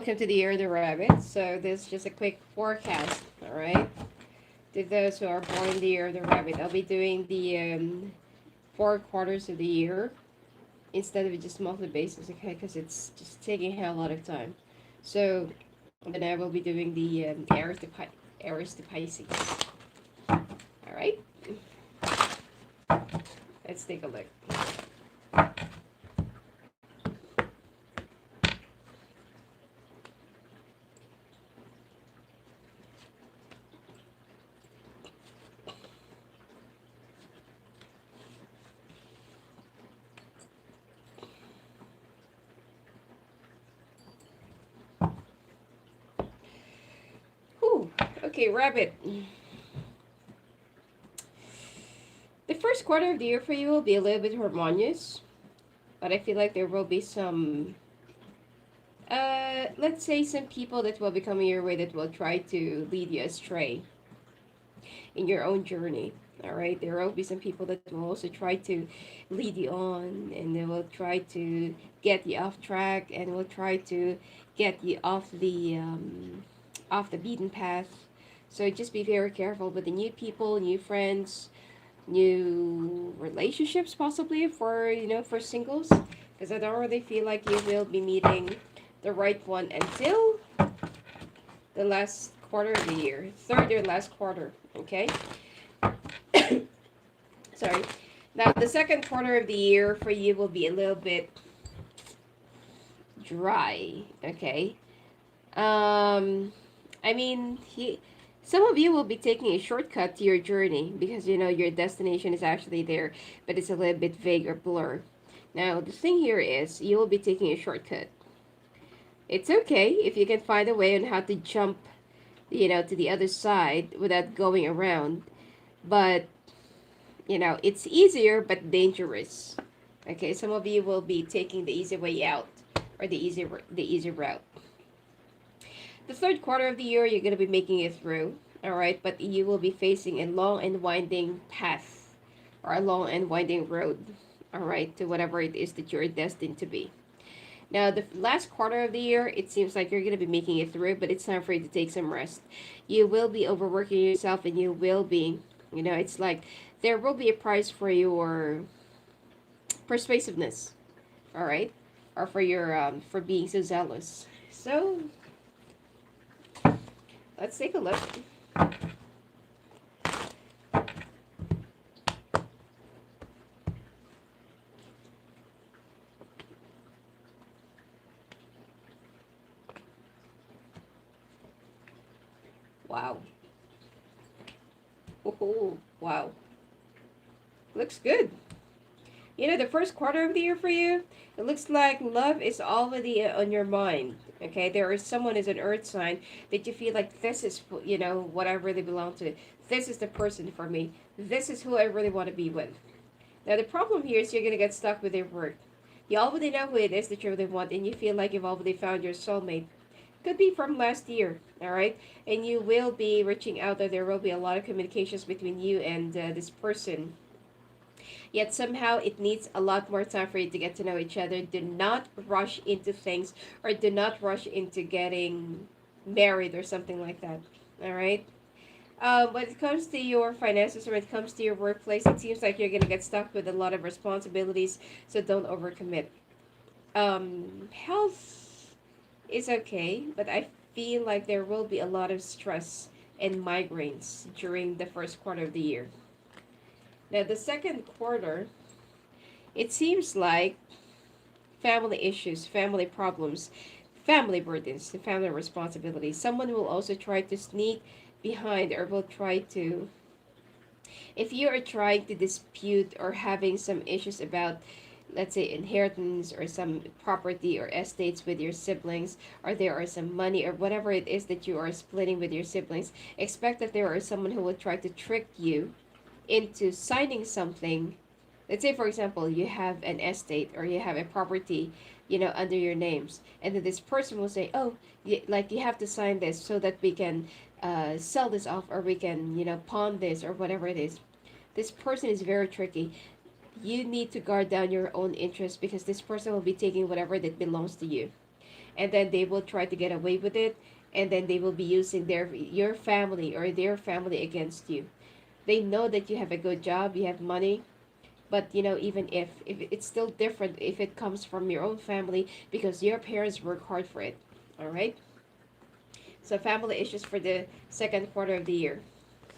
Welcome to the Year of the Rabbit. So this is just a quick forecast, all right? To those who are born in the Year of the Rabbit, I'll be doing the 4 quarters of the year instead of just monthly basis, okay? Because it's just taking a hell lot of time. So then I will be doing the Aries to Pisces. All right, let's take a look. Whew. Okay, Rabbit. The first quarter of the year for you will be a little bit harmonious, but I feel like there will be some, let's say, some people that will be coming your way that will try to lead you astray in your own journey. All right, there will be some people that will also try to lead you on, and they will try to get you off track, and will try to get you off the beaten path. So just be very careful with the new people, new friends, new relationships, possibly for for singles, because I don't really feel like you will be meeting the right one until the last quarter of the year, third or last quarter. Okay. Sorry. Now the second quarter of the year for you will be a little bit dry. Okay. I mean, some of you will be taking a shortcut to your journey because your destination is actually there, but it's a little bit vague or blur. Now the thing here is you will be taking a shortcut. It's okay if you can find a way on how to jump, to the other side without going around, but it's easier but dangerous. Okay, some of you will be taking the easy way out or the easy route. The third quarter of the year, you're going to be making it through, all right? But you will be facing a long and winding path or a long and winding road, all right, to whatever it is that you're destined to be. Now, the last quarter of the year, it seems like you're going to be making it through, but it's time for you to take some rest. You will be overworking yourself, and you will be, it's like there will be a price for your persuasiveness, all right? Or for your, for being so zealous. So, let's take a look. Wow. Oh, wow. Looks good. The first quarter of the year for you, it looks like love is already on your mind. Okay, there is someone as an earth sign that you feel like this is, what I really belong to. This is the person for me. This is who I really want to be with. Now, the problem here is you're going to get stuck with your work. You already know who it is that you really want, and you feel like you've already found your soulmate. Could be from last year, all right? And you will be reaching out, that there will be a lot of communications between you and this person. Yet somehow it needs a lot more time for you to get to know each other. Do not rush into things, or do not rush into getting married or something like that, all right? When it comes to your finances or when it comes to your workplace, it seems like you're going to get stuck with a lot of responsibilities, so don't overcommit. Health is okay, but I feel like there will be a lot of stress and migraines during the first quarter of the year. Now, the second quarter, it seems like family issues, family problems, family burdens, and family responsibilities. Someone will also try to sneak behind or will try to, if you are trying to dispute or having some issues about, let's say, inheritance or some property or estates with your siblings, or there are some money or whatever it is that you are splitting with your siblings, expect that there is someone who will try to trick you into signing something. Let's say, for example, you have an estate or you have a property, under your names, and then this person will say, "Oh, like you have to sign this so that we can sell this off, or we can, pawn this or whatever it is." This person is very tricky. You need to guard down your own interest because this person will be taking whatever that belongs to you. and then they will try to get away with it, and then they will be using your family or their family against you. They know that you have a good job, you have money, but even if it's still different if it comes from your own family, because your parents work hard for it. All right. So family issues for the second quarter of the year.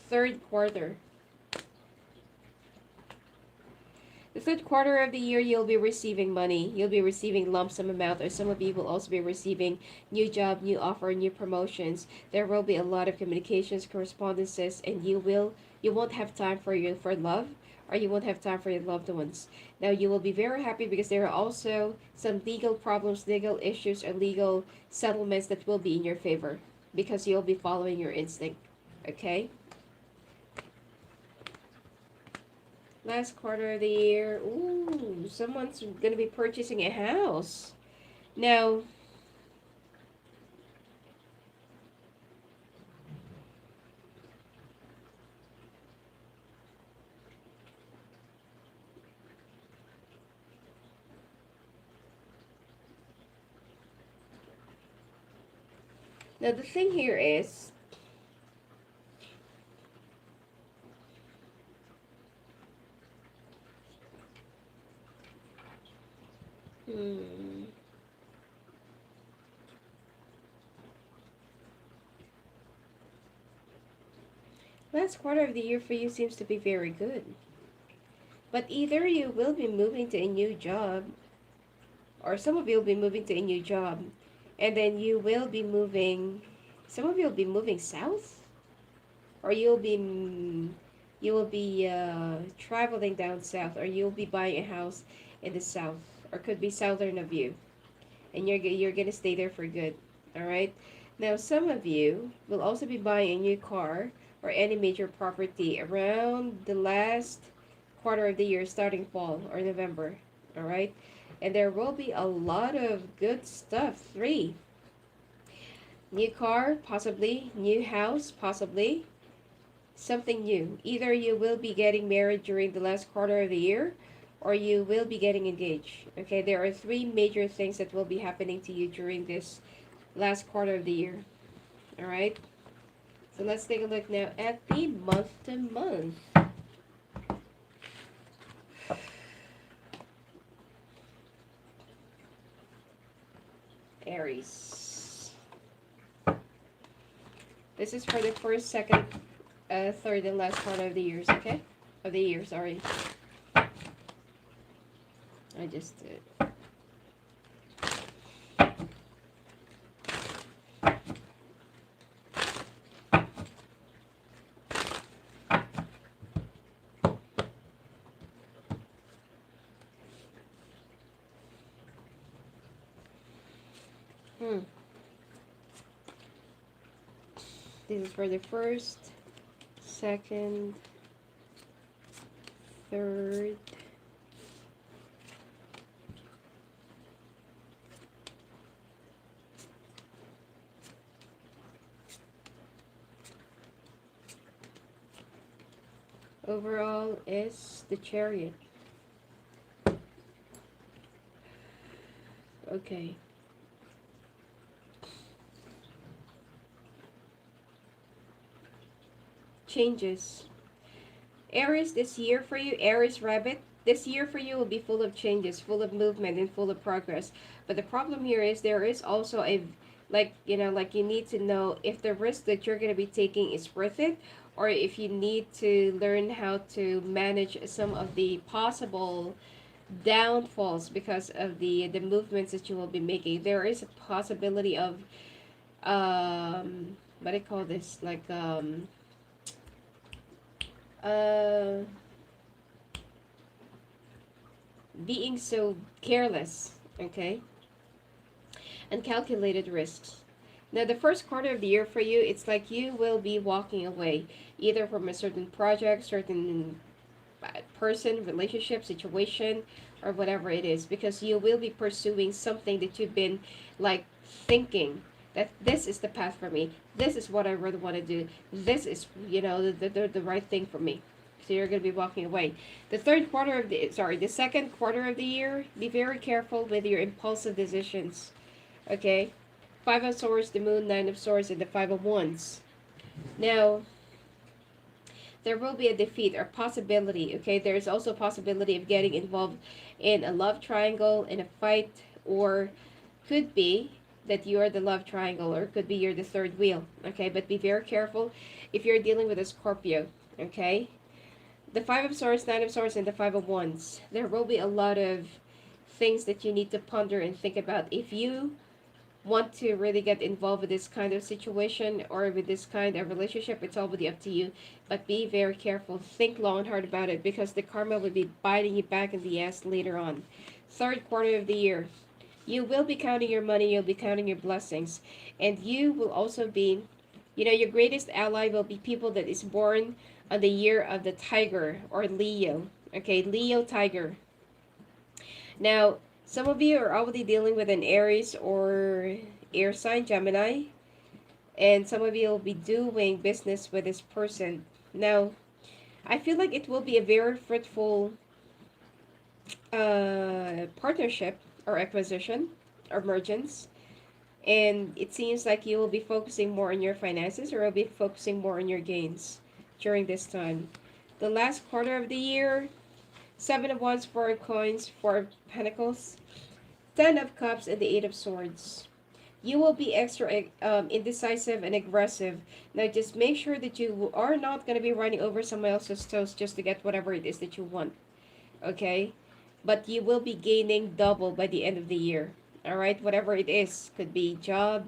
Third quarter. The third quarter of the year, you'll be receiving money. You'll be receiving lump sum amount, or some of you will also be receiving new job, new offer, new promotions. There will be a lot of communications, correspondences, and you won't have time for love, or you won't have time for your loved ones. Now you will be very happy because there are also some legal problems, legal issues, or legal settlements that will be in your favor because you'll be following your instinct. Okay? Last quarter of the year, ooh, someone's going to be purchasing a house. Now, the thing here is, last quarter of the year for you seems to be very good. But either you will be moving to a new job, or some of you will be moving to a new job, and then you will be moving, some of you will be moving south, or you will be traveling down south, or you'll be buying a house in the south, or could be southern of you, and you're gonna stay there for good. All right. Now some of you will also be buying a new car or any major property around the last quarter of the year, starting fall or November. All right. And there will be a lot of good stuff. 3. New car, possibly. New house, possibly. Something new. Either you will be getting married during the last quarter of the year, or you will be getting engaged. Okay, there are 3 major things that will be happening to you during this last quarter of the year. All right. So let's take a look now at the month to month. Aries. This is for the first, second, third, and last part of the years, okay? Of the year, sorry. I just did. This is for the first, second, third, overall is the Chariot. Okay. Changes. Aries, this year for you, Aries Rabbit, this year for you will be full of changes, full of movement, and full of progress. But the problem here is there is also a, like you need to know if the risk that you're going to be taking is worth it, or if you need to learn how to manage some of the possible downfalls because of the movements that you will be making. There is a possibility of what I call this, like being so careless, okay, and calculated risks. Now the first quarter of the year for you, it's like you will be walking away either from a certain project, certain person, relationship, situation, or whatever it is, because you will be pursuing something that you've been like thinking that this is the path for me, this is what I really want to do, this is the right thing for me. So you're going to be walking away. The second quarter of the year, be very careful with your impulsive decisions. Okay, Five of Swords, the Moon, Nine of Swords, and the Five of Wands. Now, there will be a defeat or possibility, okay? There is also a possibility of getting involved in a love triangle, in a fight, or could be that you are the love triangle, or could be you're the third wheel, okay? But be very careful if you're dealing with a Scorpio, okay? The Five of Swords, Nine of Swords, and the Five of Wands. There will be a lot of things that you need to ponder and think about. If you want to really get involved with this kind of situation or with this kind of relationship, it's already up to you. But be very careful. Think long and hard about it, because the karma will be biting you back in the ass later on. Third quarter of the year. You will be counting your money. You'll be counting your blessings. And you will also be, your greatest ally will be people that is born on the year of the tiger or Leo. Okay, Leo tiger. Now, some of you are already dealing with an Aries or air sign, Gemini. And some of you will be doing business with this person. Now, I feel like it will be a very fruitful partnership or acquisition or mergence. And it seems like you will be focusing more on your finances, or will be focusing more on your gains during this time. The last quarter of the year, Seven of Wands, Four of Coins, Four of Pentacles, Ten of Cups, and the Eight of Swords. You will be extra indecisive and aggressive. Now, just make sure that you are not going to be running over someone else's toes just to get whatever it is that you want. Okay? But you will be gaining double by the end of the year. All right? Whatever it is. Could be job.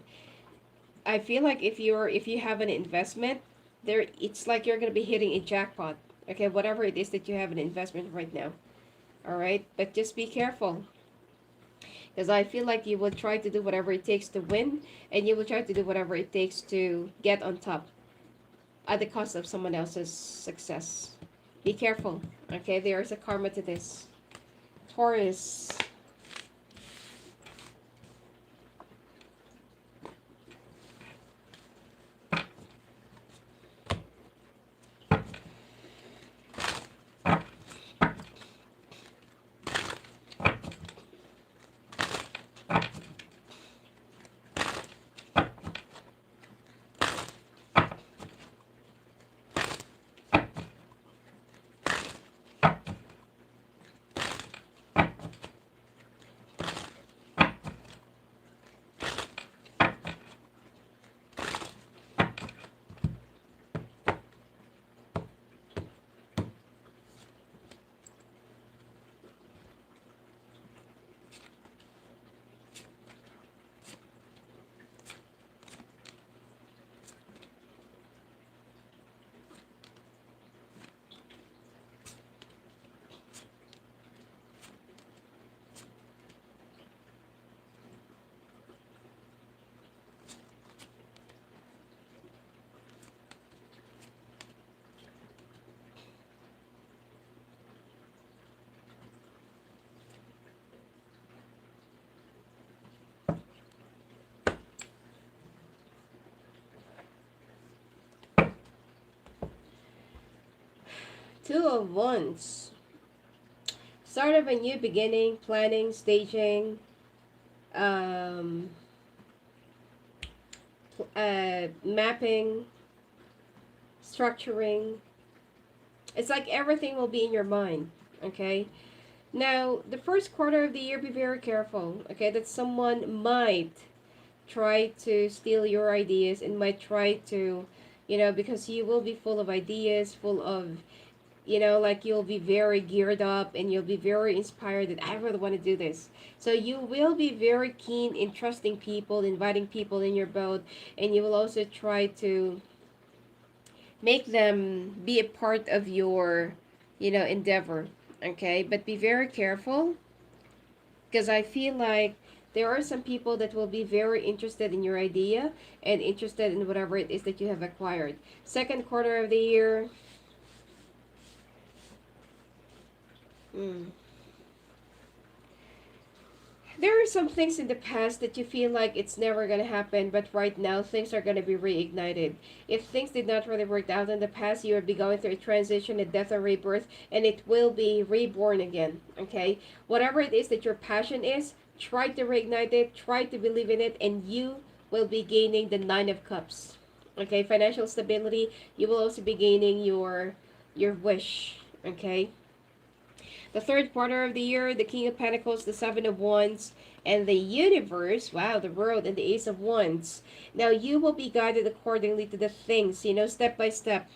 I feel like if you have an investment, it's like you're going to be hitting a jackpot. Okay? Whatever it is that you have an investment right now. All right? But just be careful. Because I feel like you will try to do whatever it takes to win, and you will try to do whatever it takes to get on top at the cost of someone else's success. Be careful, okay? There is a karma to this. Taurus. Two of Wands. Start of a new beginning, planning, staging, um, mapping, structuring. It's like everything will be in your mind, okay? Now, the first quarter of the year, be very careful, okay? That someone might try to steal your ideas and might try to, because you will be full of ideas, full of, like you'll be very geared up and you'll be very inspired that I really want to do this. So you will be very keen in trusting people, inviting people in your boat, and you will also try to make them be a part of your, endeavor. Okay, but be very careful, because I feel like there are some people that will be very interested in your idea and interested in whatever it is that you have acquired. Second quarter of the year. There are some things in the past that you feel like it's never going to happen, but right now things are going to be reignited. If things did not really work out in the past, you will be going through a transition, a death or rebirth, and it will be reborn again, okay? Whatever it is that your passion is, try to reignite it, try to believe in it, and you will be gaining the Nine of Cups. Okay, financial stability. You will also be gaining your wish. Okay. The third quarter of the year, the King of Pentacles, the Seven of Wands, and the Universe. Wow, the World and the Ace of Wands. Now you will be guided accordingly to the things, step by step,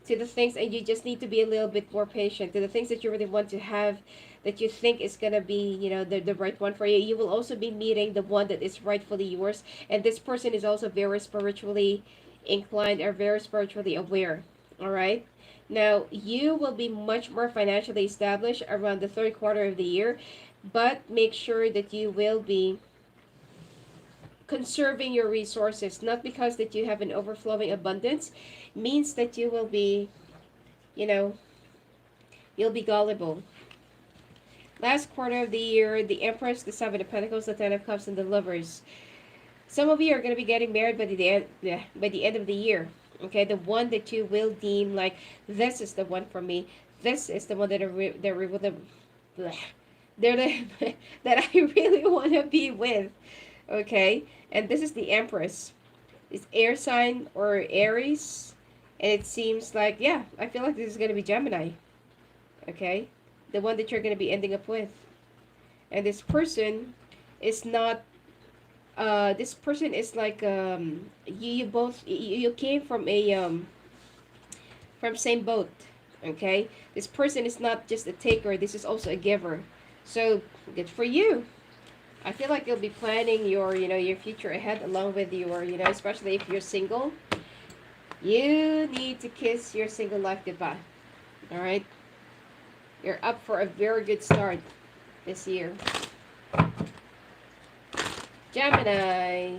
to the things, and you just need to be a little bit more patient to the things that you really want to have, that you think is gonna be, the right one for you. You will also be meeting the one that is rightfully yours, and this person is also very spiritually inclined or very spiritually aware. All right. Now you will be much more financially established around the third quarter of the year, but make sure that you will be conserving your resources, not because that you have an overflowing abundance, means that you will be, you know, you'll be gullible. Last quarter of the year, the Empress, the Seven of Pentacles, the Ten of Cups, and the Lovers. Some of you are going to be getting married by the end, by the end of the year. Okay, the one that you will deem like, this is the one for me. This is the one that that I really want to be with. Okay, and this is the Empress. It's air sign or Aries, and it seems like, yeah, I feel like this is going to be Gemini. Okay, the one that you're going to be ending up with. And this person is not, this person is like, you both, you came from a, from same boat. Okay, this person is not just a taker, this is also a giver. So good for you. I feel like you'll be planning your, your future ahead, along with your, especially if you're single. You need to kiss your single life goodbye. All right, you're up for a very good start this year. Gemini.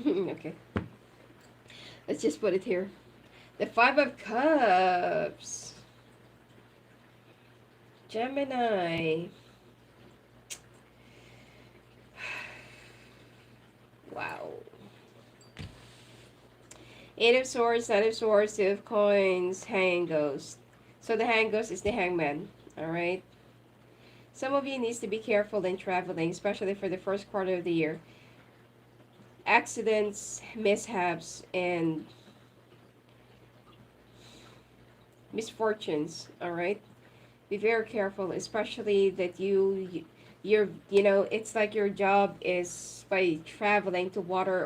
Okay, let's just put it here. The Five of Cups. Gemini. Wow. Eight of Swords, Nine of Swords, Two of Coins, Hanging Ghost. So the Hanging Ghost is the Hangman. Alright? Some of you needs to be careful in traveling, especially for the first quarter of the year. Accidents, mishaps, and misfortunes. Alright? Be very careful, especially that you're, it's like your job is by traveling to water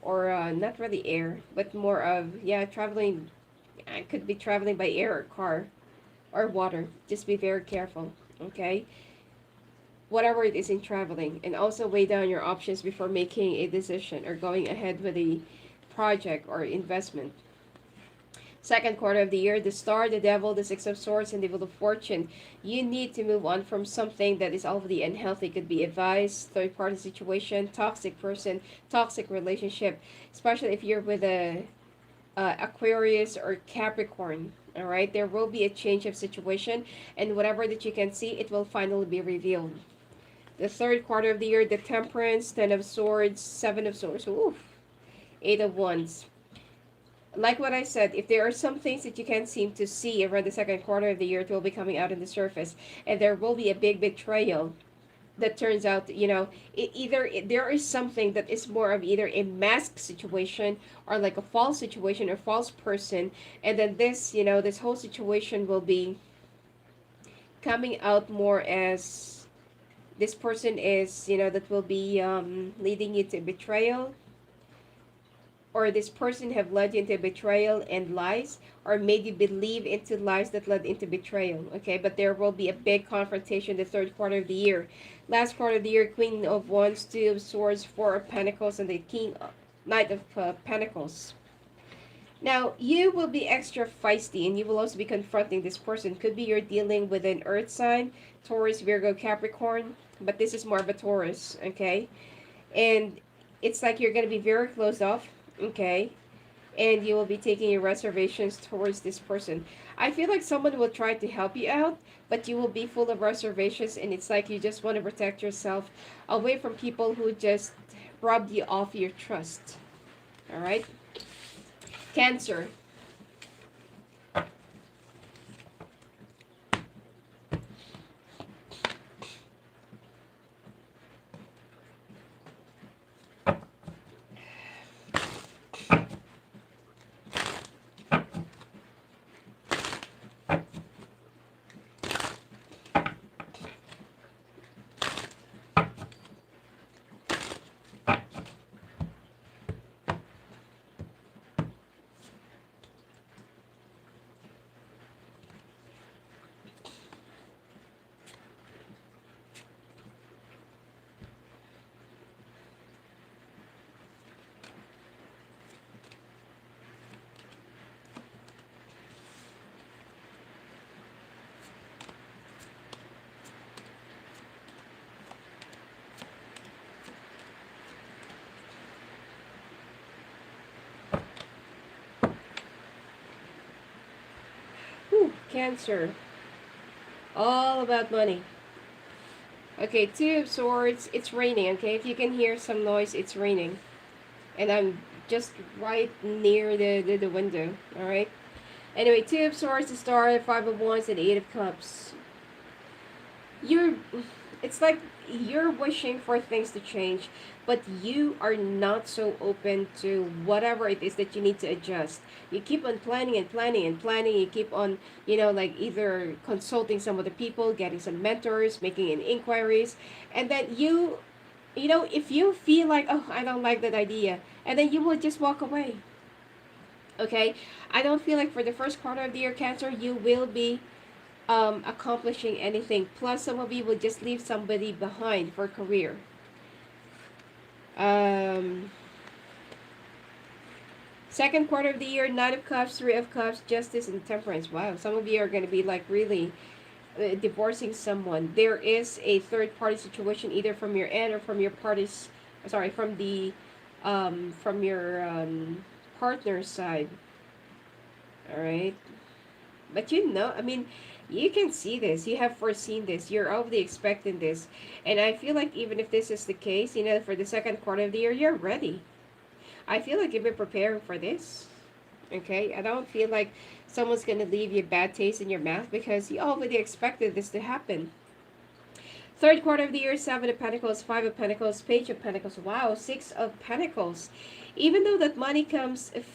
or not really air, but more of, yeah, traveling. I could be traveling by air or car or water. Just be very careful. Okay, whatever it is in traveling, and also weigh down your options before making a decision or going ahead with a project or investment. Second quarter of the year, the Star, the Devil, the Six of Swords, and the Wheel of Fortune. You need to move on from something that is already unhealthy. Could be advice, third-party situation, toxic person, toxic relationship, especially if you're with a Aquarius or Capricorn. All right, there will be a change of situation, and whatever that you can see, it will finally be revealed. The third quarter of the year, the Temperance, Ten of Swords, Seven of Swords, oof, Eight of Wands. Like what I said, if there are some things that you can't seem to see around the second quarter of the year, it will be coming out on the surface, and there will be a big betrayal that turns out, there is something that is more of either a mask situation or like a false situation or false person, and then this, this whole situation will be coming out more as this person is, that will be leading you to betrayal, or this person have led you into betrayal and lies, or made you believe into lies that led into betrayal. Okay, but there will be a big confrontation the third quarter of the year. Last quarter of the year, Queen of Wands, Two of Swords, Four of Pentacles, and the Knight of Pentacles. Now, you will be extra feisty, and you will also be confronting this person. Could be you're dealing with an earth sign, Taurus, Virgo, Capricorn, but this is more of a Taurus, okay? And it's like you're going to be very closed off, okay? And you will be taking your reservations towards this person. I feel like someone will try to help you out, but you will be full of reservations, and it's like you just want to protect yourself away from people who just robbed you off your trust. All right? Cancer. Cancer. All about money. Okay, Two of Swords. It's raining, okay? If you can hear some noise, it's raining. And I'm just right near the window, alright? Anyway, Two of Swords, the Star, Five of Wands, and Eight of Cups. It's like you're wishing for things to change, but you are not so open to whatever it is that you need to adjust. You keep on planning and planning and planning. You keep on, like either consulting some other people, getting some mentors, making an inquiries, and then if you feel like, oh, I don't like that idea, and then you will just walk away. Okay, I don't feel like for the first quarter of the year, Cancer, you will be accomplishing anything. Plus, some of you will just leave somebody behind for career. Second quarter of the year, Knight of Cups, Three of Cups, Justice, and Temperance. Wow, some of you are going to be like really divorcing someone. There is a third party situation, either from your end or from your party's, sorry, from your partner's side. All right, but I mean, you can see this. You have foreseen this. You're already expecting this. And I feel like even if this is the case, for the second quarter of the year, you're ready. I feel like you've been preparing for this. Okay? I don't feel like someone's going to leave you a bad taste in your mouth because you already expected this to happen. Third quarter of the year, Seven of Pentacles, Five of Pentacles, Page of Pentacles. Wow, Six of Pentacles. Even though that money comes, if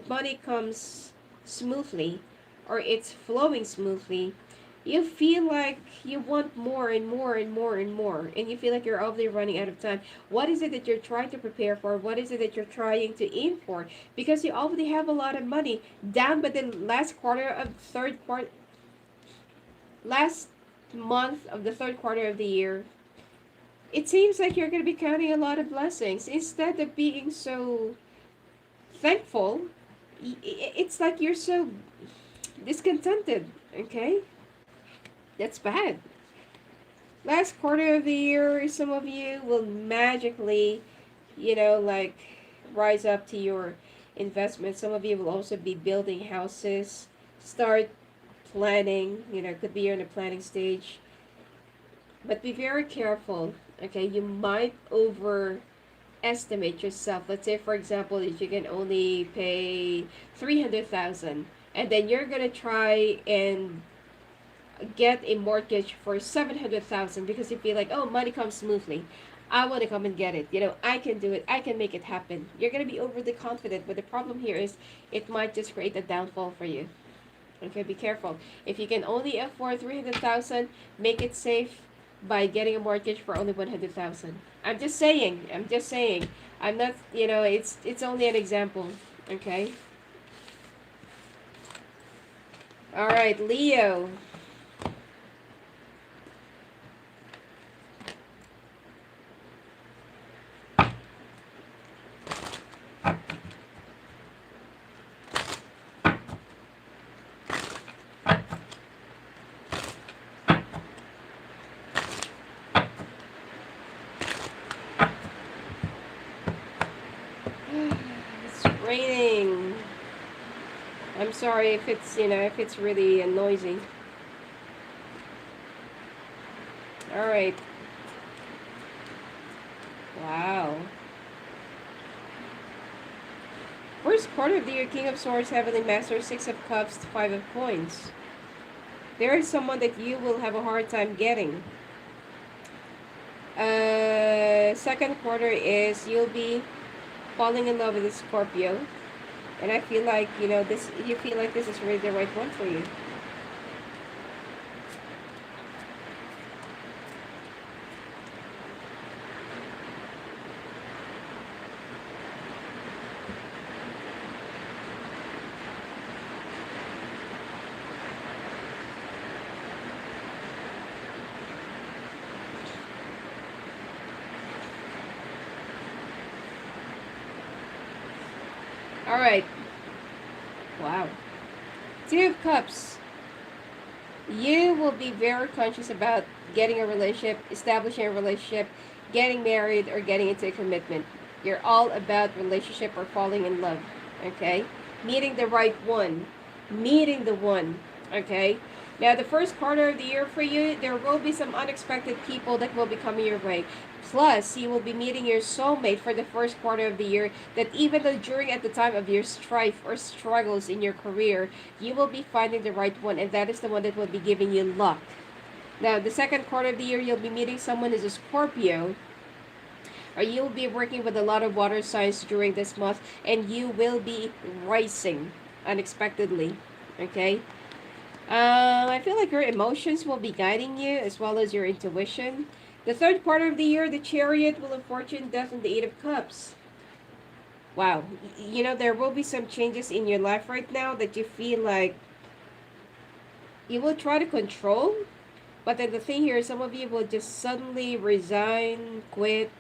money comes smoothly, or it's flowing smoothly, you feel like you want more and more and more and more, and you feel like you're already running out of time. What is it that you're trying to prepare for? What is it that you're trying to aim for? Because you already have a lot of money down by the last month of the third quarter of the year. It seems like you're going to be counting a lot of blessings instead of being so thankful. It's like you're so discontented. Okay, that's bad. Last quarter of the year, some of you will magically like rise up to your investment. Some of you will also be building houses, start planning. Could be you're in a planning stage, but be very careful. Okay, you might overestimate yourself. Let's say, for example, that you can only pay 300,000, and then you're gonna try and get a mortgage for 700,000 because you feel like, oh, money comes smoothly. I want to come and get it. I can do it. I can make it happen. You're gonna be overly confident, but the problem here is it might just create a downfall for you. Okay, be careful. If you can only afford 300,000, make it safe by getting a mortgage for only 100,000. I'm just saying. I'm not, you know, it's only an example, okay? All right, Leo. It's raining. I'm sorry if it's, you know, if it's really noisy. All right. Wow. First quarter of the year, King of Swords, Heavenly Master, Six of Cups, Five of Coins. There is someone that you will have a hard time getting. Second quarter is you'll be falling in love with a Scorpio. And I feel like, you know, this, you feel like this is really the right one for you. All right. Wow. Two of Cups. You will be very conscious about getting a relationship, establishing a relationship, getting married, or getting into a commitment. You're all about relationship or falling in love. Okay? Meeting the right one. Meeting the one. Okay? Now, the first quarter of the year for you, there will be some unexpected people that will be coming your way. Plus, you will be meeting your soulmate for the first quarter of the year, that even though during at the time of your strife or struggles in your career, you will be finding the right one, and that is the one that will be giving you luck. Now, the second quarter of the year, you'll be meeting someone who's a Scorpio, or you'll be working with a lot of water signs during this month, and you will be rising unexpectedly. Okay? I feel like your emotions will be guiding you as well as your intuition. The third quarter of the year, the Chariot, Wheel of Fortune, Death, and the Eight of Cups. Wow. You know, there will be some changes in your life right now that you feel like you will try to control. But then the thing here, some of you will just suddenly resign, quit,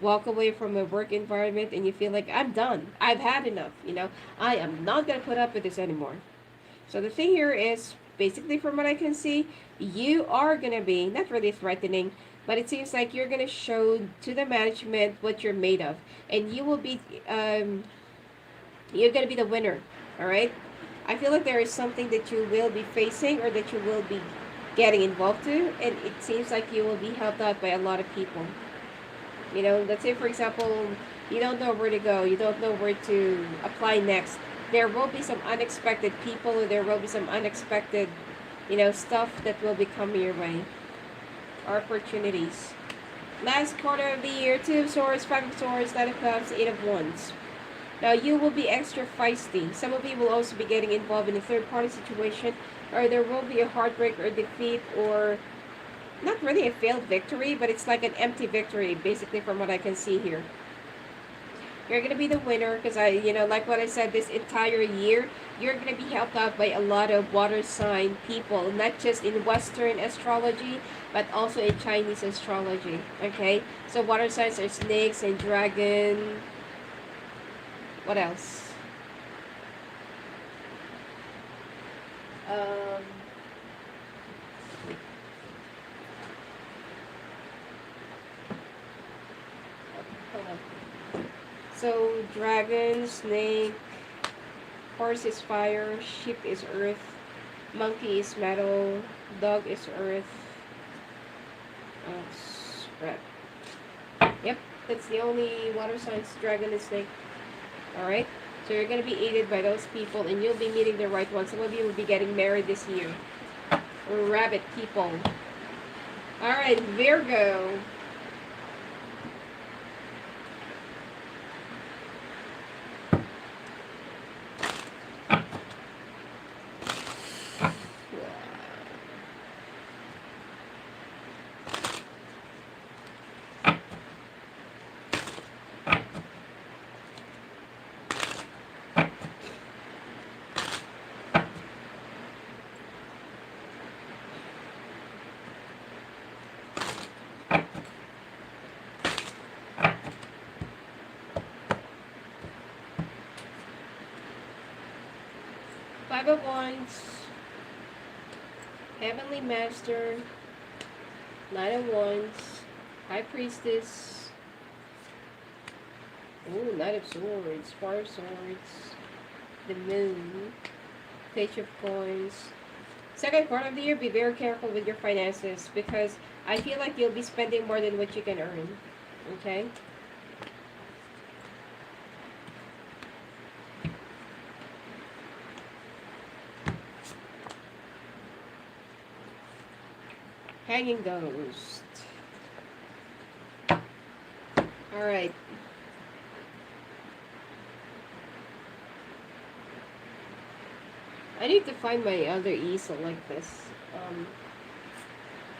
walk away from a work environment, and you feel like, I'm done. I've had enough. You know, I am not going to put up with this anymore. So the thing here is, basically from what I can see, you are going to be, not really threatening, but it seems like you're going to show to the management what you're made of. And you will be, you're going to be the winner. All right? I feel like there is something that you will be facing or that you will be getting involved to. And it seems like you will be helped out by a lot of people. You know, let's say, for example, you don't know where to go. You don't know where to apply next. There will be some unexpected people, or there will be some unexpected, you know, stuff that will be coming your way. Opportunities. Last quarter of the year, Two of Swords, Five of Swords, Nine of Cups, Eight of Wands. Now, you will be extra feisty. Some of you will also be getting involved in a third-party situation, or there will be a heartbreak or defeat, or not really a failed victory, but it's like an empty victory, basically, from what I can see here. You're going to be the winner because you know, like what I said, this entire year, you're going to be helped out by a lot of water sign people, not just in Western astrology, but also in Chinese astrology, okay? So water signs are snakes and dragon. What else? Hold on. So, dragon, snake, horse is fire, sheep is earth, monkey is metal, dog is earth. Oh, crap. Yep, that's the only water signs, dragon and snake. Alright? So you're going to be aided by those people, and you'll be meeting the right one. Some of you will be getting married this year. Rabbit people. Alright, Virgo. Five of Wands, Heavenly Master, Knight of Wands, High Priestess, ooh, Knight of Swords, Four of Swords, the Moon, Page of Coins. Second quarter of the year, be very careful with your finances because I feel like you'll be spending more than what you can earn. Okay? Hanging Ghost. Alright. I need to find my other easel like this.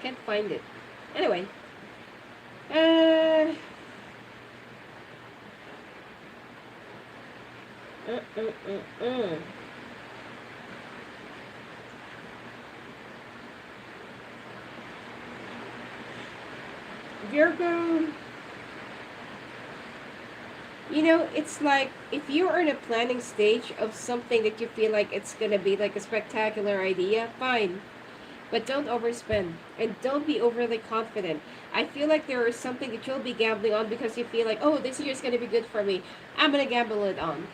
Can't find it. Anyway. Virgo, you know, it's like if you are in a planning stage of something that you feel like it's gonna be like a spectacular idea, fine. But don't overspend and don't be overly confident. I feel like there is something that you'll be gambling on because you feel like, oh, this year is gonna be good for me. I'm gonna gamble it on.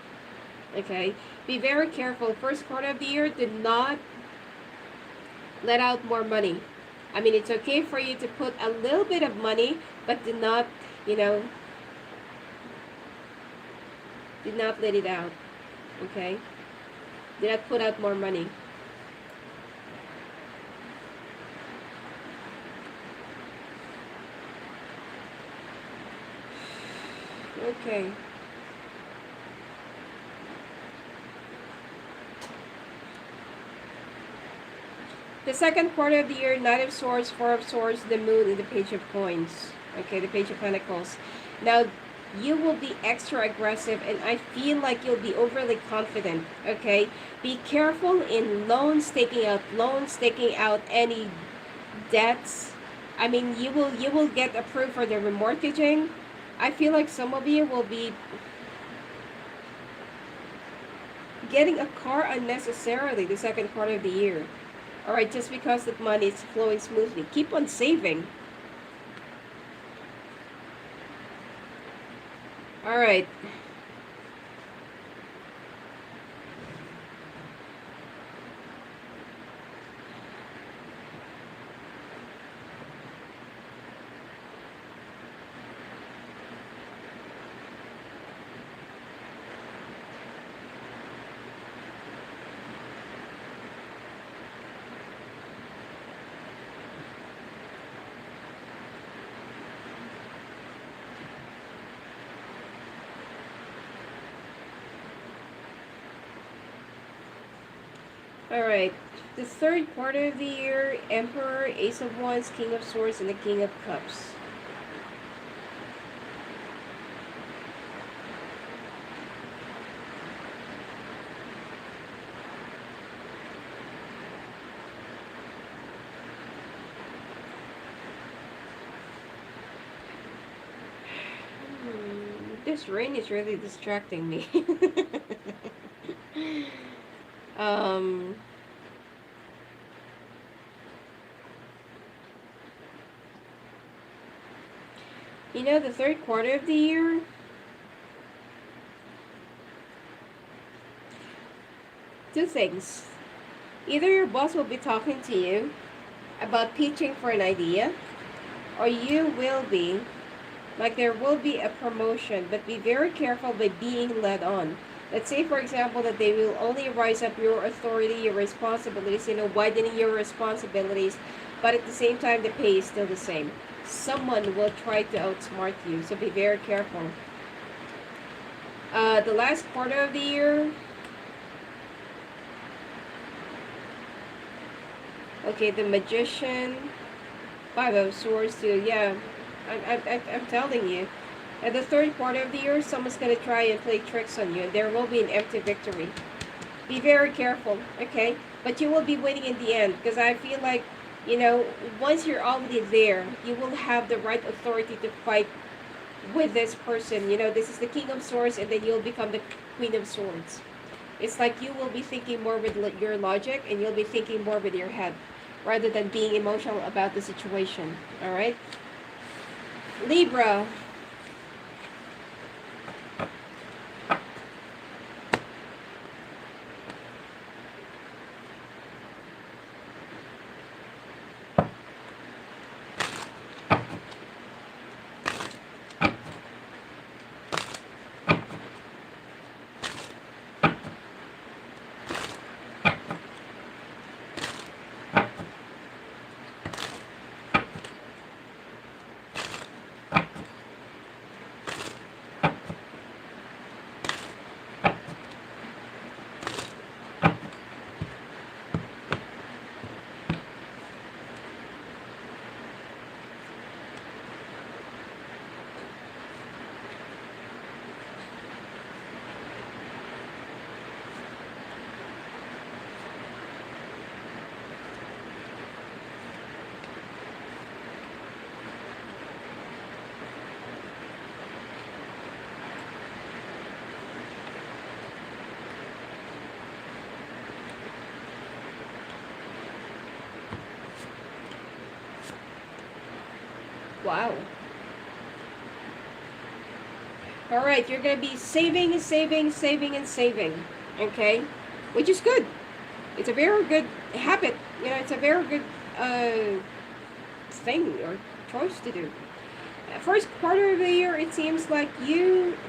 Okay? Be very careful. First quarter of the year, do not let out more money. I mean, it's okay for you to put a little bit of money, but do not, you know, do not let it out. Okay? Do not put out more money. Okay. The second quarter of the year, Knight of Swords, Four of Swords, the Moon, and the Page of Coins. Okay, the Page of Pentacles. Now, you will be extra aggressive, and I feel like you'll be overly confident. Okay? Be careful in taking out any debts. I mean, you will get approved for the remortgaging. I feel like some of you will be getting a car unnecessarily the second quarter of the year. Alright, just because the money is flowing smoothly. Keep on saving. Alright. Alright, the third quarter of the year, Emperor, Ace of Wands, King of Swords, and the King of Cups. This rain is really distracting me. You know, the third quarter of the year, two things. Either your boss will be talking to you about pitching for an idea, or you will be, like there will be a promotion, but be very careful by being led on. Let's say, for example, that they will only rise up your authority, your responsibilities, you know, widening your responsibilities, but at the same time, the pay is still the same. Someone will try to outsmart you, so be very careful. The last quarter of the year, okay, the Magician, Five of Swords too, yeah, I'm telling you. At the third quarter of the year, someone's going to try and play tricks on you, and there will be an empty victory. Be very careful, okay? But you will be winning in the end, because I feel like, you know, once you're already there, you will have the right authority to fight with this person. You know, this is the King of Swords, and then you'll become the Queen of Swords. It's like you will be thinking more with your logic, and you'll be thinking more with your head rather than being emotional about the situation. All right? Libra. Wow. All right, you're going to be saving, saving, saving, and saving. Okay? Which is good. It's a very good habit. You know, it's a very good thing or choice to do. First quarter of the year, it seems like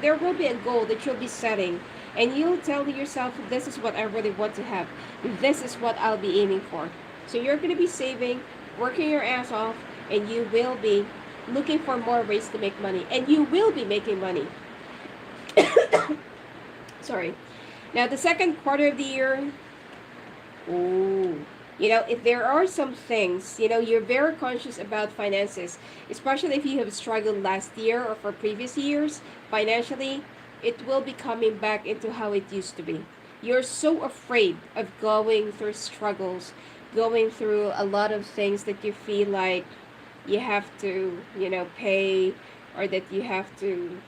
there will be a goal that you'll be setting, and you'll tell yourself, this is what I really want to have. This is what I'll be aiming for. So you're going to be saving, working your ass off, and you will be looking for more ways to make money, and you will be making money. Sorry. Now, the second quarter of the year, ooh, you know, if there are some things, you know, you're very conscious about finances, especially if you have struggled last year or for previous years financially, it will be coming back into how it used to be. You're so afraid of going through struggles, going through a lot of things that you feel like you have to, you know, pay, or that you have to,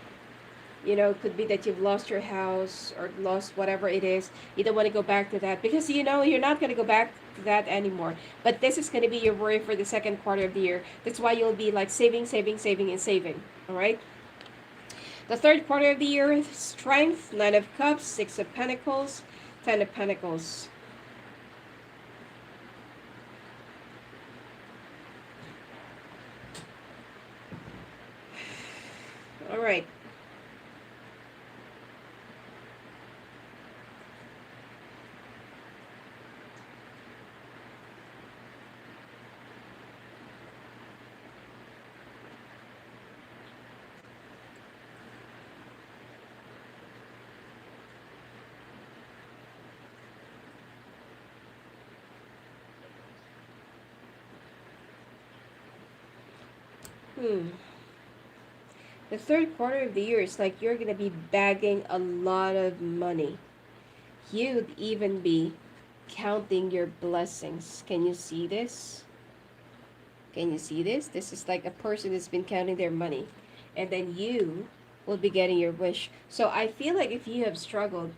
you know, could be that you've lost your house or lost whatever it is. You don't want to go back to that because, you know, you're not going to go back to that anymore. But this is going to be your worry for the second quarter of the year. That's why you'll be like saving, saving, saving, and saving. All right? The third quarter of the year, strength, 9 of Cups, 6 of Pentacles, 10 of Pentacles. All right. The third quarter of the year is like you're going to be bagging a lot of money. You'd even be counting your blessings. Can you see this? Can you see this? This is like a person that's been counting their money. And then you will be getting your wish. So I feel like if you have struggled,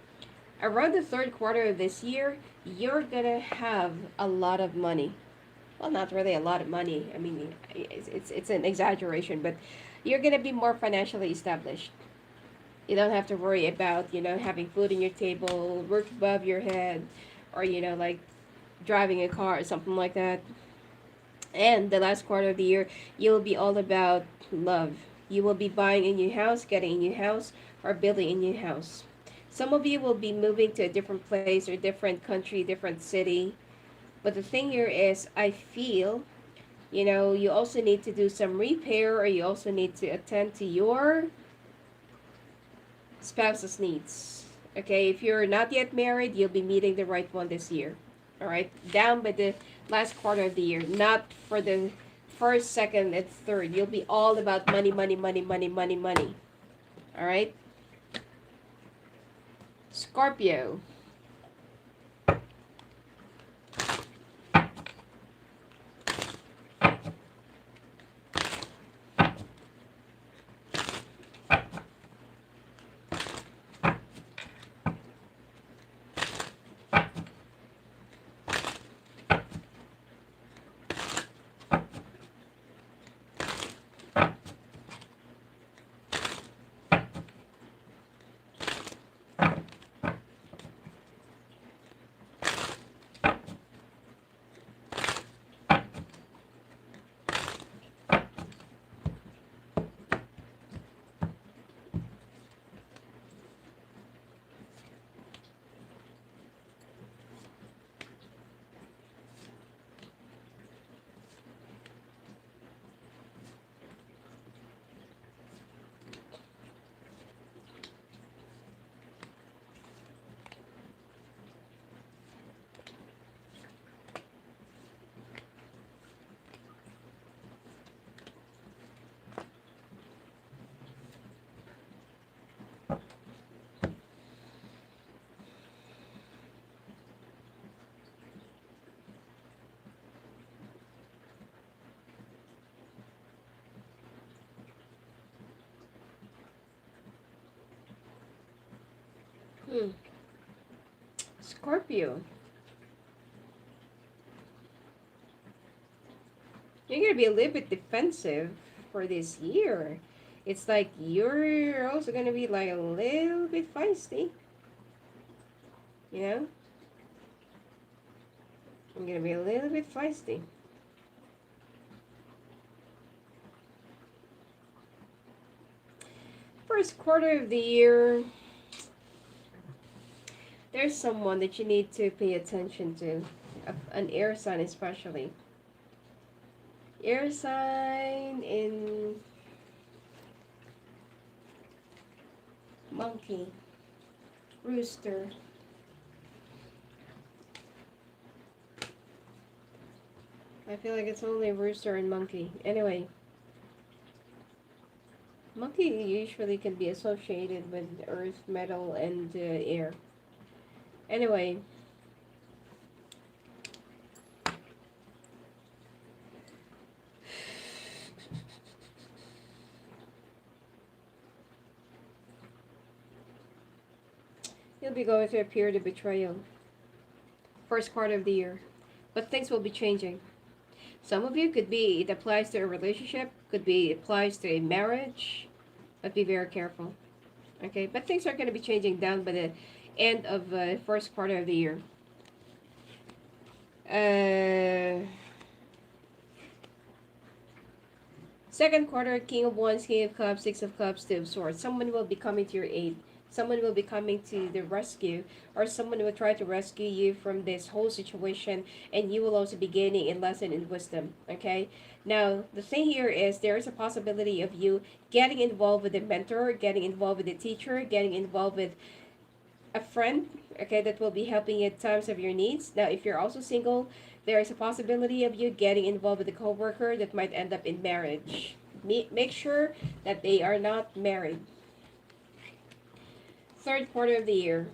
around the third quarter of this year, you're going to have a lot of money. Well, not really a lot of money. I mean, it's an exaggeration, but you're going to be more financially established. You don't have to worry about, you know, having food on your table, roof above your head, or, you know, like driving a car or something like that. And the last quarter of the year, you'll be all about love. You will be buying a new house, getting a new house, or building a new house. Some of you will be moving to a different place or different country, different city. But the thing here is, I feel, you know, you also need to do some repair, or you also need to attend to your spouse's needs. Okay, if you're not yet married, you'll be meeting the right one this year. All right, down by the last quarter of the year, not for the first, second, and third. You'll be all about money, money, money, money, money, money. All right, Scorpio. Hmm. Scorpio. You're gonna be a little bit defensive for this year. It's like you're also gonna be like a little bit feisty. You know? I'm gonna be a little bit feisty. First quarter of the year, there's someone that you need to pay attention to. An air sign especially. Air sign in monkey, rooster. I feel like it's only rooster and monkey. Anyway, monkey usually can be associated with earth, metal, and air. Anyway, you'll be going through a period of betrayal. First quarter of the year. But things will be changing. Some of you could be, it applies to a relationship, could be, it applies to a marriage, but be very careful. Okay, but things are going to be changing down by the end of first quarter of the year. Second quarter, King of Wands, King of Cups, Six of Cups, Two of Swords. Someone will be coming to your aid. Someone will be coming to the rescue, or someone will try to rescue you from this whole situation, and you will also be gaining a lesson in wisdom. Okay, now the thing here is there is a possibility of you getting involved with a mentor, getting involved with a teacher, getting involved with a friend, okay, that will be helping you at times of your needs. Now if you're also single, there is a possibility of you getting involved with a coworker that might end up in marriage. Make sure that they are not married. Third quarter of the year.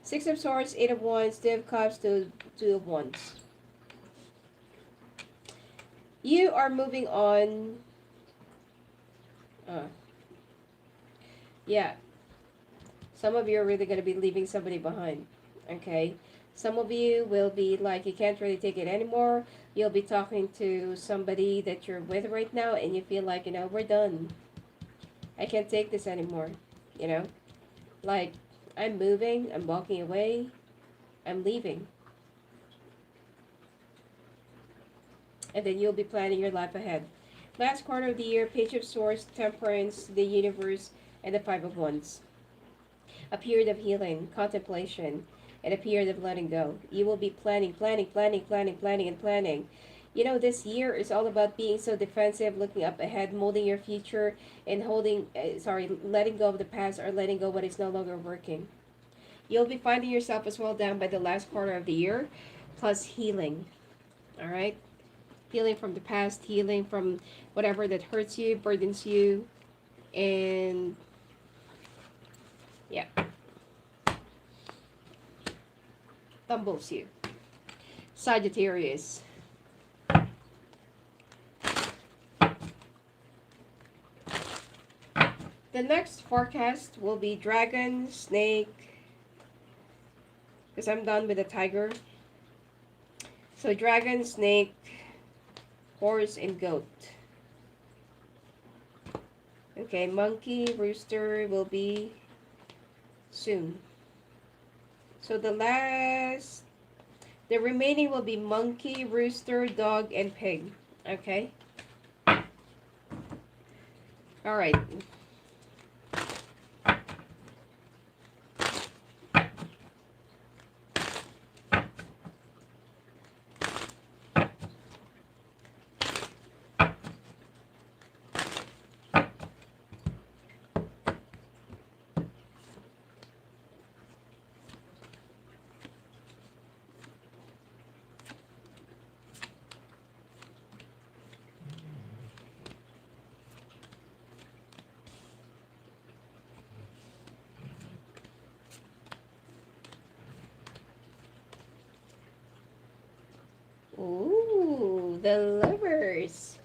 Six of Swords, Eight of Wands, Two of Cups, Two of Wands. You are moving on. Yeah. Some of you are really going to be leaving somebody behind. Okay. Some of you will be like, you can't really take it anymore. You'll be talking to somebody that you're with right now, and you feel like, we're done. I can't take this anymore. Like, I'm moving, I'm walking away, I'm leaving. And then you'll be planning your life ahead. Last quarter of the year, Page of Swords, Temperance, the Universe, and the Five of Wands. A period of healing, contemplation, and a period of letting go. You will be planning. This year is all about being so defensive, looking up ahead, molding your future, and letting go of the past, or letting go what is no longer working. You'll be finding yourself as well down by the last quarter of the year, plus healing. All right? Healing from the past, healing from whatever that hurts you, burdens you, and yeah, tumbles you. Sagittarius. The next forecast will be dragon, snake, because I'm done with the tiger. So dragon, snake, horse, and goat. Okay, monkey, rooster will be soon. So the remaining will be monkey, rooster, dog, and pig. Okay? All right. Ooh, the lovers.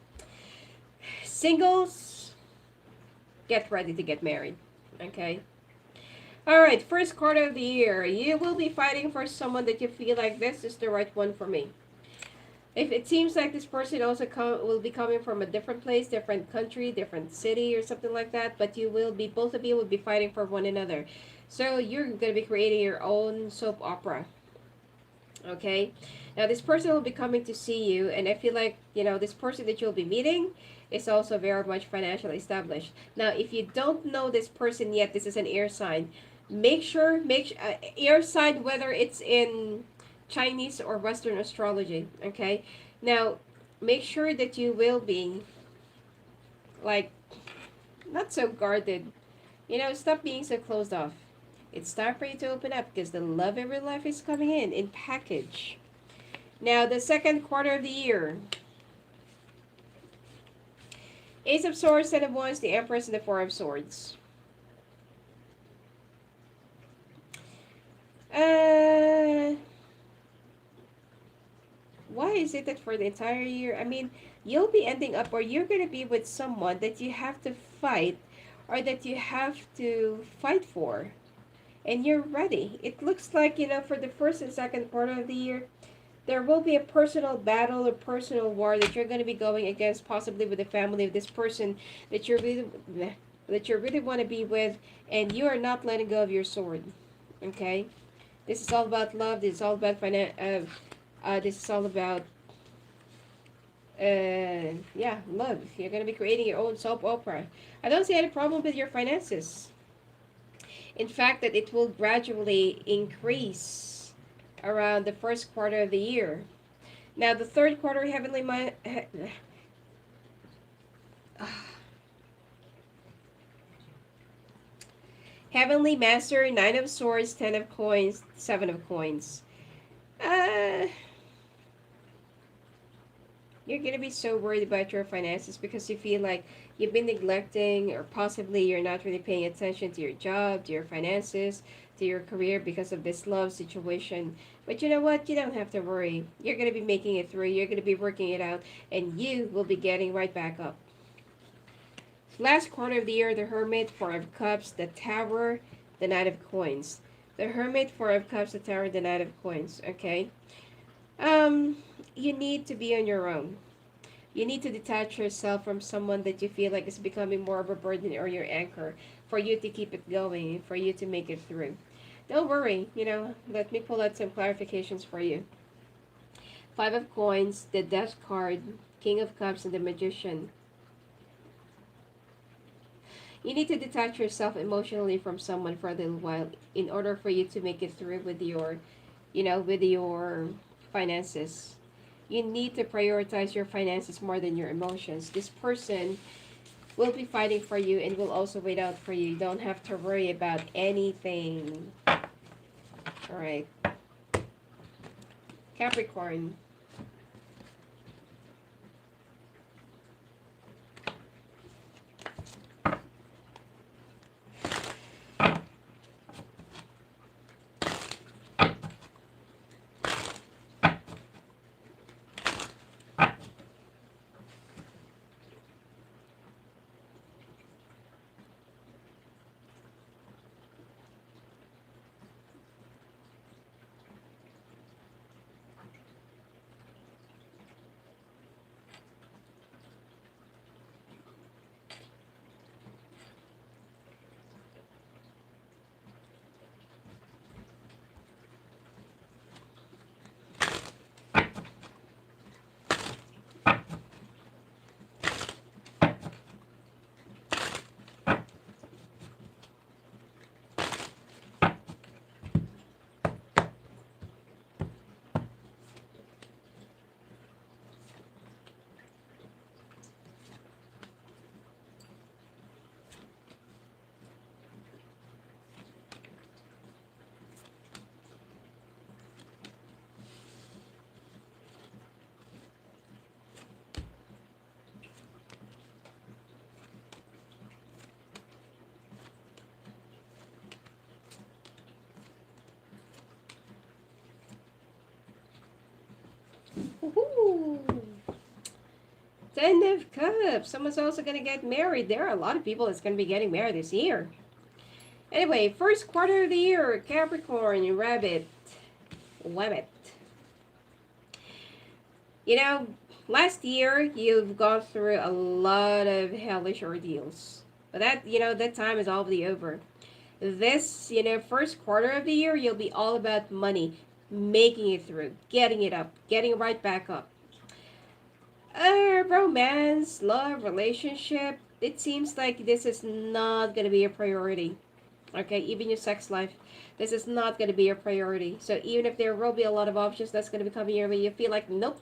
Singles, get ready to get married. Okay. All right, first quarter of the year, you will be fighting for someone that you feel like this is the right one for me. If it seems like this person also will be coming from a different place, different country, different city, or something like that, but you will be, both of you will be fighting for one another. So you're going to be creating your own soap opera. Okay, now this person will be coming to see you, and I feel like, you know, this person that you'll be meeting is also very much financially established. Now if you don't know this person yet, this is an air sign. Air sign, whether it's in Chinese or Western astrology. Okay, now make sure that you will be like not so guarded. You know, stop being so closed off. It's time for you to open up because the love of your life is coming in package. Now, the second quarter of the year. Ace of Swords, Ten of Wands, the Empress, and the Four of Swords. Why is it that for the entire year, I mean, you'll be ending up, or you're going to be with someone that you have to fight, or that you have to fight for, and you're ready. It looks like, you know, for the first and second quarter of the year, there will be a personal battle or personal war that you're going to be going against, possibly with the family of this person that you really want to be with, and you are not letting go of your sword. Okay, this is all about love. This is all about this is all about yeah, love. You're going to be creating your own soap opera. I don't see any problem with your finances. In fact, that it will gradually increase around the first quarter of the year. Now, the third quarter, Heavenly Master, Nine of Swords, Ten of Coins, Seven of Coins. You're going to be so worried about your finances because you feel like you've been neglecting, or possibly you're not really paying attention to your job, to your finances, to your career because of this love situation. But you know what? You don't have to worry. You're going to be making it through. You're going to be working it out, and you will be getting right back up. Last quarter of the year, the Hermit, Four of Cups, the Tower, the Knight of Coins. The Hermit, Four of Cups, the Tower, the Knight of Coins. Okay? You need to be on your own. You need to detach yourself from someone that you feel like is becoming more of a burden or your anchor for you to keep it going, for you to make it through. Don't worry, you know, let me pull out some clarifications for you. Five of Coins, the Death card, King of Cups, and the Magician. You need to detach yourself emotionally from someone for a little while in order for you to make it through with your, you know, with your finances. You need to prioritize your finances more than your emotions. This person will be fighting for you and will also wait out for you. You don't have to worry about anything. All right. Capricorn. Woohoo! Ten of Cups. Someone's also going to get married. There are a lot of people that's going to be getting married this year. Anyway, first quarter of the year, Capricorn, rabbit, rabbit. You know, last year you've gone through a lot of hellish ordeals. But that, that time is already over. This, first quarter of the year, you'll be all about money, making it through, getting it up, getting right back up. Romance, love, relationship, it seems like this is not going to be a priority. Okay, even your sex life, this is not going to be a priority. So even if there will be a lot of options that's going to be coming your way, you feel like, nope,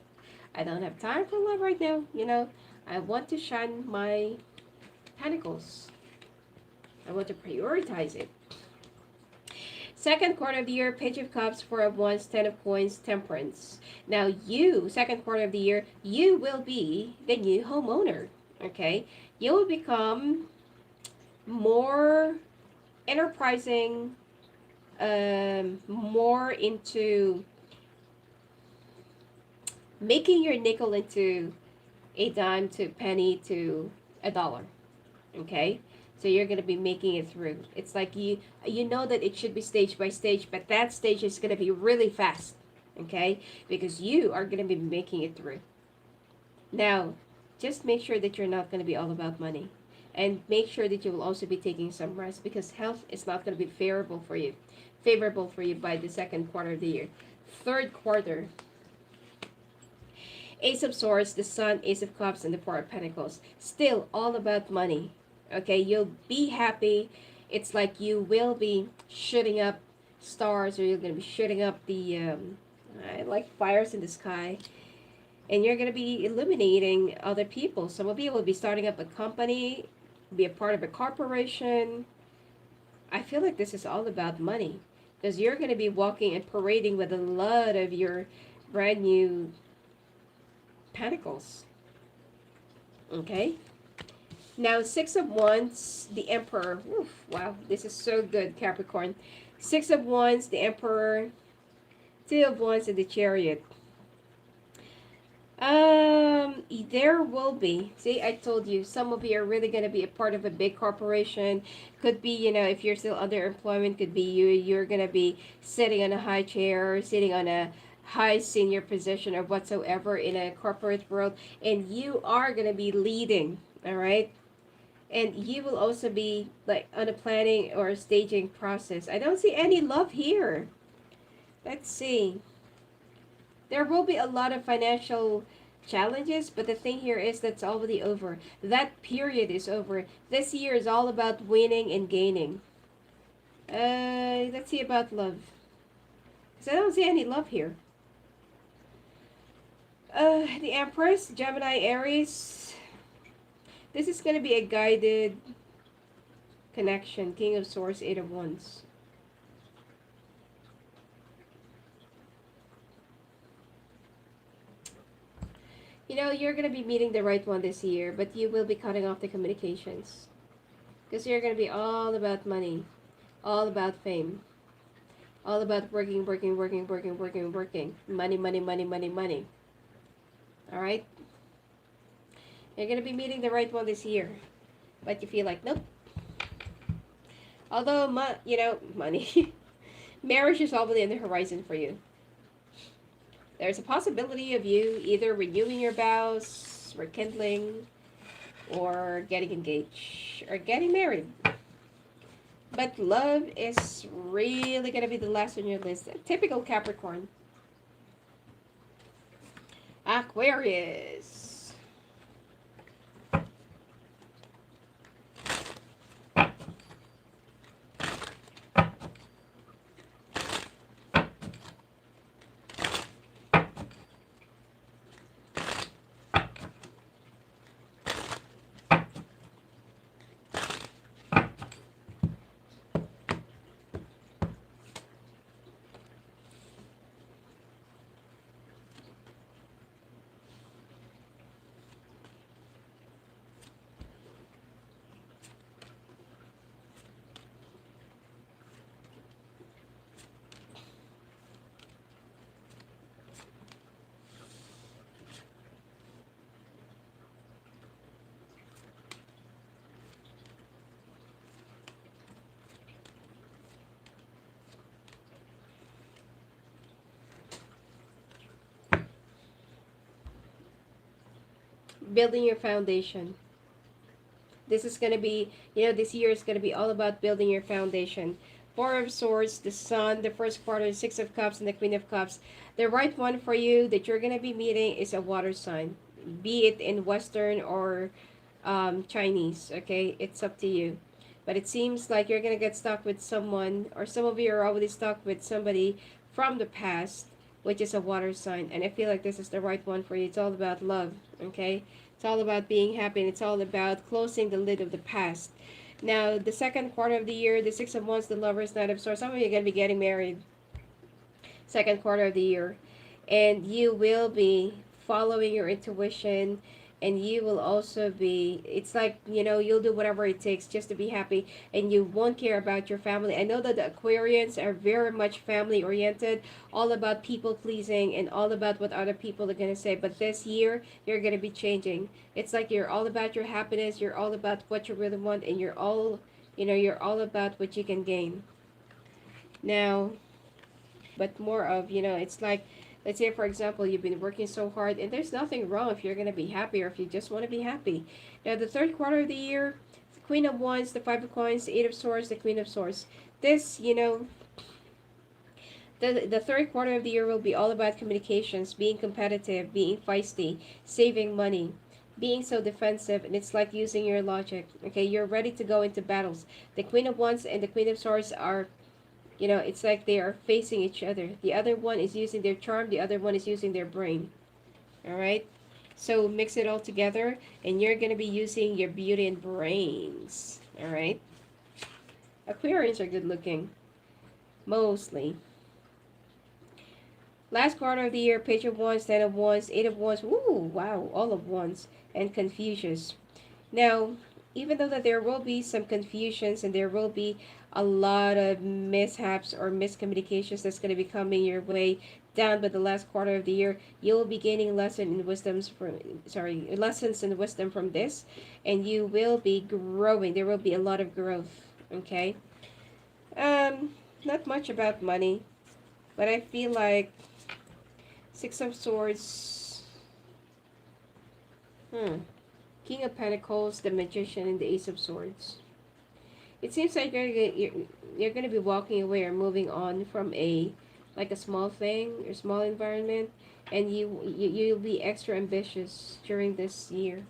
I don't have time for love right now. I want to shine my pentacles. I want to prioritize it. Second quarter of the year, Page of Cups, Four of Wands, Ten of Coins, Temperance. Now you, second quarter of the year, you will be the new homeowner. Okay, you will become more enterprising, more into making your nickel into a dime to penny to a dollar. Okay, so you're going to be making it through. It's like you know that it should be stage by stage, but that stage is going to be really fast. Okay, because you are going to be making it through. Now just make sure that you're not going to be all about money, and make sure that you will also be taking some rest, because health is not going to be favorable for you by the second quarter of the year. Third quarter, Ace of Swords, the Sun, Ace of Cups, and the Four of Pentacles. Still all about money. Okay, you'll be happy. It's like you will be shooting up stars, or you're going to be shooting up the like fires in the sky, and you're going to be illuminating other people. Some of you will be starting up a company, be a part of a corporation. I feel like this is all about money, because you're going to be walking and parading with a lot of your brand new pentacles. Okay, now Six of Wands, the Emperor. Oof, wow, this is so good, Capricorn. Six of Wands, the Emperor, Two of Wands, and the Chariot. There will be, see, I told you, some of you are really going to be a part of a big corporation. Could be, if you're still under employment, could be you're going to be sitting on a high chair, sitting on a high senior position or whatsoever in a corporate world, and you are going to be leading, all right? And you will also be like on a planning or a staging process. I don't see any love here. Let's see. There will be a lot of financial challenges, but the thing here is that's already over. That period is over. This year is all about winning and gaining. Let's see about love. Because I don't see any love here. The Empress, Gemini, Aries. This is going to be a guided connection. King of Swords, Eight of Wands. You're going to be meeting the right one this year, but you will be cutting off the communications. Because you're going to be all about money, all about fame, all about working. Money, money, money, money, money. All right? You're going to be meeting the right one this year, but you feel like, nope. Although, money, marriage is already on the horizon for you. There's a possibility of you either renewing your vows, rekindling, or getting engaged, or getting married. But love is really going to be the last on your list. Typical Capricorn. Aquarius. building your foundation. This is going to be, this year is going to be all about building your foundation. Four of Swords, the Sun, the first quarter, Six of Cups, and the Queen of Cups. The right one for you that you're going to be meeting is a water sign. Be it in Western or Chinese, okay? It's up to you. But it seems like you're going to get stuck with someone, or some of you are already stuck with somebody from the past, which is a water sign. And I feel like this is the right one for you. It's all about love, okay? It's all about being happy, and it's all about closing the lid of the past. Now, the second quarter of the year, the Six of Wands, the Lovers, Knight of Swords. Some of you are going to be getting married second quarter of the year. And you will be following your intuition, and you will also be, it's like, you'll do whatever it takes just to be happy, and you won't care about your family. I know that the Aquarians are very much family oriented, all about people pleasing and all about what other people are going to say. But this year you're going to be changing. It's like you're all about your happiness, you're all about what you really want, and you're all about what you can gain now. But more of, it's like, let's say, for example, you've been working so hard, and there's nothing wrong if you're going to be happy, or if you just want to be happy. Now, the third quarter of the year, the Queen of Wands, the Five of Coins, the Eight of Swords, the Queen of Swords. This, the third quarter of the year will be all about communications, being competitive, being feisty, saving money, being so defensive, and it's like using your logic. Okay, you're ready to go into battles. The Queen of Wands and the Queen of Swords are, it's like they are facing each other. The other one is using their charm, the other one is using their brain. Alright? So mix it all together, and you're going to be using your beauty and brains. Alright? Aquarians are good looking. Mostly. Last quarter of the year, Page of Wands, Ten of Wands, Eight of Wands. Ooh, wow, all of Wands. And Confucius. Now, even though that there will be some confusions, and there will be a lot of mishaps or miscommunications that's going to be coming your way down by the last quarter of the year, you will be gaining lessons in wisdom from this, and you will be growing. There will be a lot of growth. Okay. Not much about money, but I feel like Six of Swords, King of Pentacles, the Magician, and the Ace of Swords. It seems like you're going to be walking away or moving on from a small thing or small environment, and you'll be extra ambitious during this year.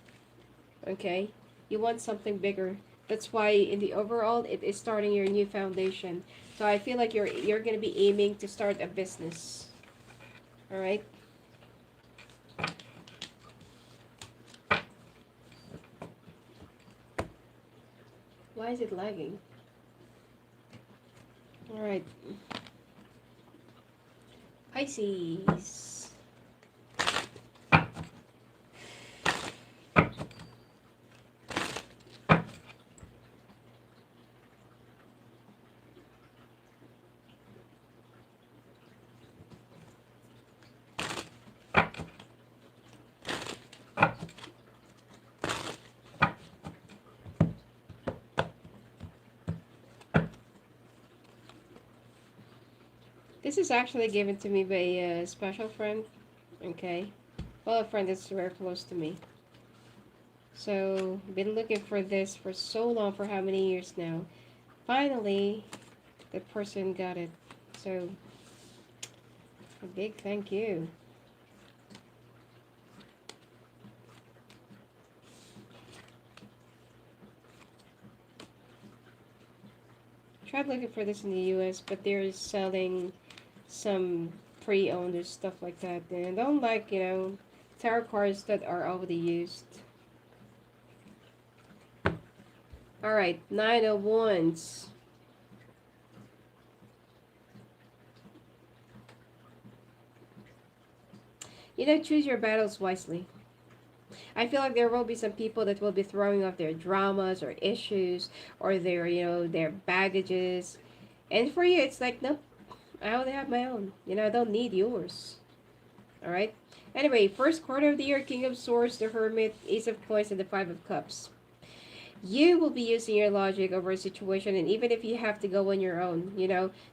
Okay, you want something bigger. That's why in the overall it is starting your new foundation. So I feel like you're going to be aiming to start a business. All right. Why is it lagging? All right. Pisces. This is actually given to me by a special friend. Okay. Well, a friend that's very close to me. So, been looking for this for so long, for how many years now. Finally, the person got it. So, a big thank you. Tried looking for this in the US, but they're selling some pre-owned or stuff like that. And I don't like, tarot cards that are already used. Alright, Nine of Wands. Choose your battles wisely. I feel like there will be some people that will be throwing off their dramas or issues or their baggages. And for you, it's like, nope, I only have my own. I don't need yours. Alright? Anyway, first quarter of the year, King of Swords, the Hermit, Ace of Coins, and the Five of Cups. You will be using your logic over a situation, and even if you have to go on your own,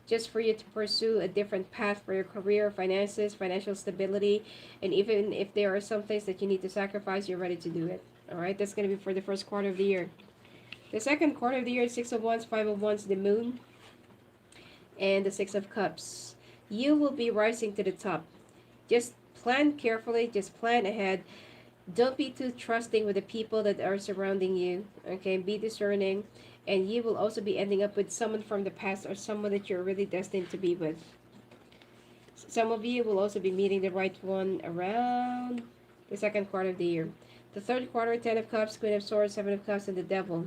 just for you to pursue a different path for your career, finances, financial stability, and even if there are some things that you need to sacrifice, you're ready to do it. All right, that's going to be for the first quarter of the year. The second quarter of the year, Six of Wands, Five of Wands, the Moon, and the Six of Cups. You will be rising to the top. Just plan carefully, just plan ahead. Don't be too trusting with the people that are surrounding you. Okay, be discerning, and you will also be ending up with someone from the past or someone that you're really destined to be with. Some of you will also be meeting the right one around the second quarter of the year. The third quarter, Ten of Cups, Queen of Swords, Seven of Cups, and the Devil.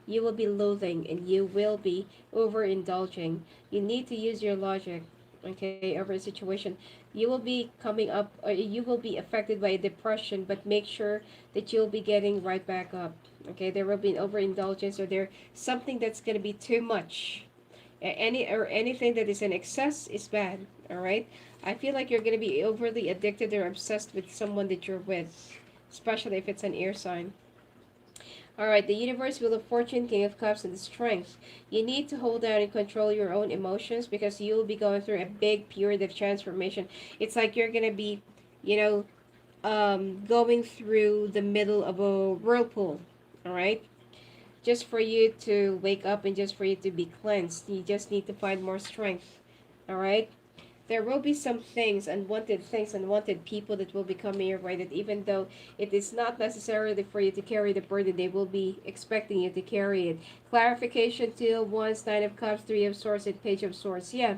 You will be loathing and you will be overindulging. You need to use your logic, okay, over a situation. You will be coming up, or you will be affected by a depression, but make sure that you'll be getting right back up. Okay, there will be an overindulgence, or there something that's going to be too much. Anything that is in excess is bad. All right. I feel like you're going to be overly addicted or obsessed with someone that you're with, especially if it's an air sign. Alright, the universe, Wheel of Fortune, King of Cups, and the Strength. You need to hold down and control your own emotions because you'll be going through a big period of transformation. It's like you're going to be, you know, going through the middle of a whirlpool. Alright? Just for you to wake up and just for you to be cleansed. You just need to find more strength. Alright? There will be some things, unwanted people that will be coming your way, that even though it is not necessarily for you to carry the burden, they will be expecting you to carry it. Clarification, Two of Wands, Nine of Cups, Three of Swords, and Page of Swords. Yeah,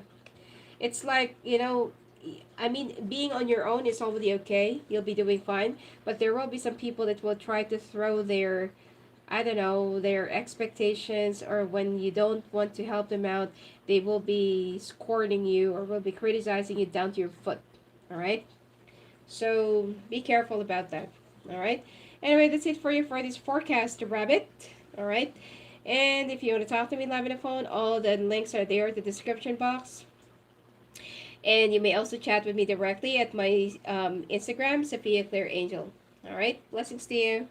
it's like, I mean, being on your own is already okay. You'll be doing fine. But there will be some people that will try to throw their, I don't know, their expectations, or when you don't want to help them out, they will be scorning you or will be criticizing you down to your foot. All right? So be careful about that. All right? Anyway, that's it for you for this forecast, rabbit. All right? And if you want to talk to me live on the phone, all the links are there in the description box. And you may also chat with me directly at my Instagram, SophiaClaireangel. All right? Blessings to you.